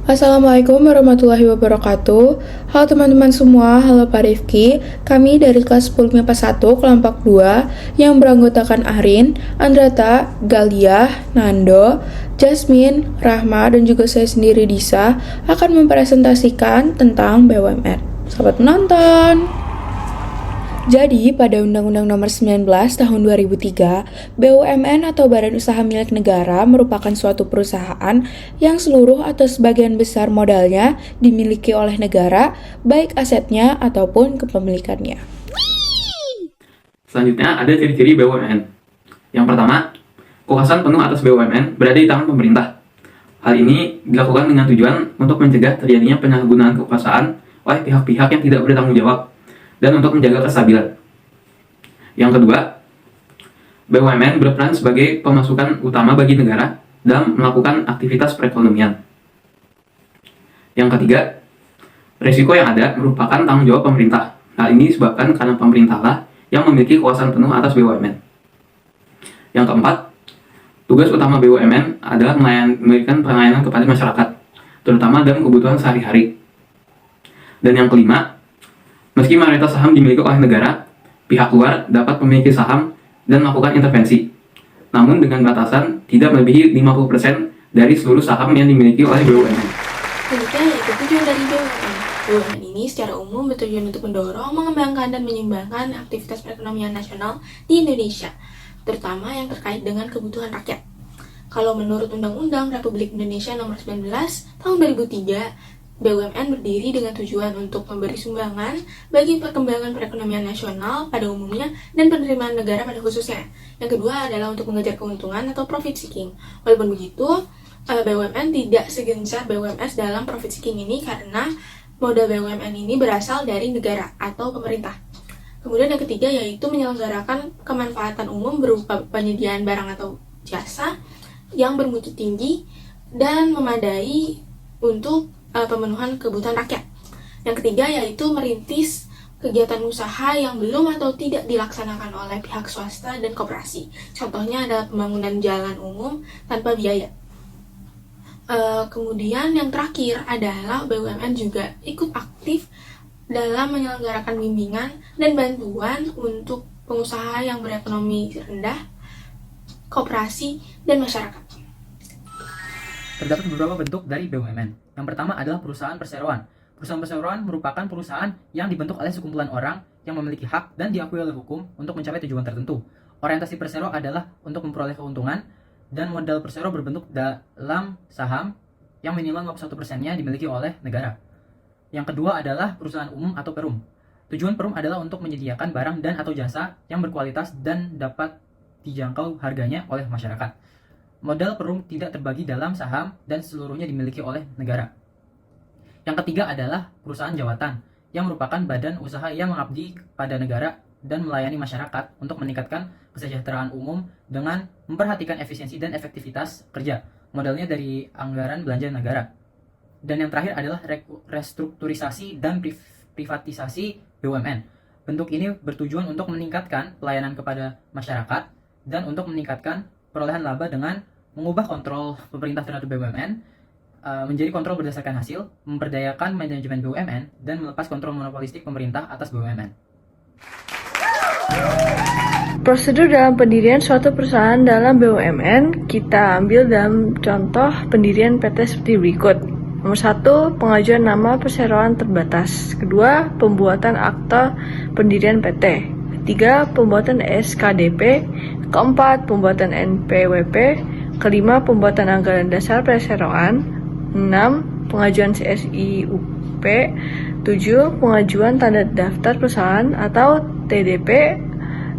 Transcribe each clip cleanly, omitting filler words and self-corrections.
Assalamualaikum warahmatullahi wabarakatuh. Halo teman-teman semua, halo Pak Rifki. Kami dari kelas 10 MIPA 1 kelompok 2 yang beranggotakan Arin, Andrata, Galia, Nando, Jasmine, Rahma, dan juga saya sendiri Disa akan mempresentasikan tentang BUMN. Selamat menonton! Jadi, pada Undang-Undang Nomor 19 Tahun 2003, BUMN atau Badan Usaha Milik Negara merupakan suatu perusahaan yang seluruh atau sebagian besar modalnya dimiliki oleh negara, baik asetnya ataupun kepemilikannya. Selanjutnya ada ciri-ciri BUMN. Yang pertama, kekuasaan penuh atas BUMN berada di tangan pemerintah. Hal ini dilakukan dengan tujuan untuk mencegah terjadinya penyalahgunaan kekuasaan oleh pihak-pihak yang tidak bertanggung jawab dan untuk menjaga kestabilan. Yang kedua, BUMN berperan sebagai pemasukan utama bagi negara dalam melakukan aktivitas perekonomian. Yang ketiga, risiko yang ada merupakan tanggung jawab pemerintah. Hal ini disebabkan karena pemerintahlah yang memiliki kekuasaan penuh atas BUMN. Yang keempat, tugas utama BUMN adalah memberikan pelayanan kepada masyarakat, terutama dalam kebutuhan sehari-hari. Dan yang kelima, meski mayoritas saham dimiliki oleh negara, pihak luar dapat memiliki saham dan melakukan intervensi. Namun dengan batasan tidak melebihi 50% dari seluruh saham yang dimiliki oleh BUMN. Selanjutnya yaitu tujuan dari BUMN. BUMN ini secara umum bertujuan untuk mendorong, mengembangkan, dan menyumbangkan aktivitas perekonomian nasional di Indonesia, terutama yang terkait dengan kebutuhan rakyat. Kalau menurut Undang-Undang Republik Indonesia Nomor 19 Tahun 2003, BUMN berdiri dengan tujuan untuk memberi sumbangan bagi perkembangan perekonomian nasional pada umumnya dan penerimaan negara pada khususnya. Yang kedua adalah untuk mengejar keuntungan atau profit seeking. Walaupun begitu, BUMN tidak segencar BUMS dalam profit seeking ini karena modal BUMN ini berasal dari negara atau pemerintah. Kemudian yang ketiga yaitu menyelenggarakan kemanfaatan umum berupa penyediaan barang atau jasa yang bermutu tinggi dan memadai untuk pemenuhan kebutuhan rakyat. Yang ketiga yaitu merintis kegiatan usaha yang belum atau tidak dilaksanakan oleh pihak swasta dan koperasi. Contohnya adalah pembangunan jalan umum tanpa biaya. Kemudian yang terakhir adalah BUMN juga ikut aktif dalam menyelenggarakan bimbingan dan bantuan untuk pengusaha yang berekonomi rendah, koperasi, dan masyarakat. Terdapat beberapa bentuk dari BUMN. Yang pertama adalah perusahaan perseroan. Perusahaan perseroan merupakan perusahaan yang dibentuk oleh sekumpulan orang yang memiliki hak dan diakui oleh hukum untuk mencapai tujuan tertentu. Orientasi persero adalah untuk memperoleh keuntungan dan modal persero berbentuk dalam saham yang minimal 51%-nya dimiliki oleh negara. Yang kedua adalah perusahaan umum atau perum. Tujuan perum adalah untuk menyediakan barang dan atau jasa yang berkualitas dan dapat dijangkau harganya oleh masyarakat. Modal perum tidak terbagi dalam saham dan seluruhnya dimiliki oleh negara. Yang ketiga adalah perusahaan jawatan, yang merupakan badan usaha yang mengabdi pada negara dan melayani masyarakat untuk meningkatkan kesejahteraan umum dengan memperhatikan efisiensi dan efektivitas kerja. Modalnya dari anggaran belanja negara. Dan yang terakhir adalah restrukturisasi dan privatisasi BUMN. Bentuk ini bertujuan untuk meningkatkan pelayanan kepada masyarakat dan untuk meningkatkan perolehan laba dengan mengubah kontrol pemerintah terhadap BUMN menjadi kontrol berdasarkan hasil, memperdayakan manajemen BUMN, dan melepas kontrol monopolistik pemerintah atas BUMN. Prosedur dalam pendirian suatu perusahaan dalam BUMN kita ambil dalam contoh pendirian PT seperti berikut. Nomor 1, pengajuan nama perseroan terbatas. Kedua, pembuatan akta pendirian PT. Ketiga, pembuatan SKDP. Keempat, pembuatan NPWP. Kelima, pembuatan anggaran dasar perseroan. 6, pengajuan CSIUP. 7, pengajuan tanda daftar perusahaan atau TDP.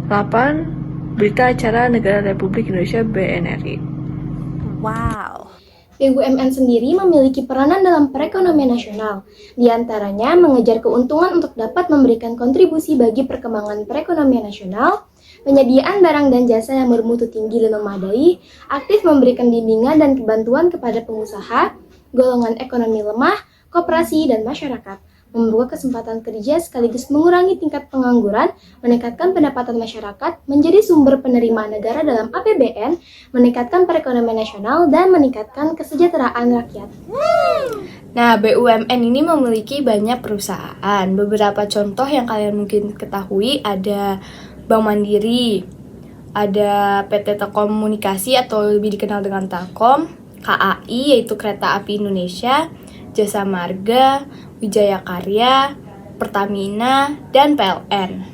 8, berita acara Negara Republik Indonesia BNRI. Wow. BUMN sendiri memiliki peranan dalam perekonomian nasional, di antaranya mengejar keuntungan untuk dapat memberikan kontribusi bagi perkembangan perekonomian nasional, penyediaan barang dan jasa yang bermutu tinggi dan memadai, aktif memberikan bimbingan dan bantuan kepada pengusaha, golongan ekonomi lemah, koperasi, dan masyarakat. membuka kesempatan kerja sekaligus mengurangi tingkat pengangguran, meningkatkan pendapatan masyarakat, menjadi sumber penerimaan negara dalam APBN, meningkatkan perekonomian nasional, dan meningkatkan kesejahteraan rakyat. Nah, BUMN ini memiliki banyak perusahaan. Beberapa contoh yang kalian mungkin ketahui ada Bank Mandiri, ada PT Telekomunikasi atau lebih dikenal dengan Telkom, KAI yaitu Kereta Api Indonesia, Jasa Marga, Wijaya Karya, Pertamina, dan PLN.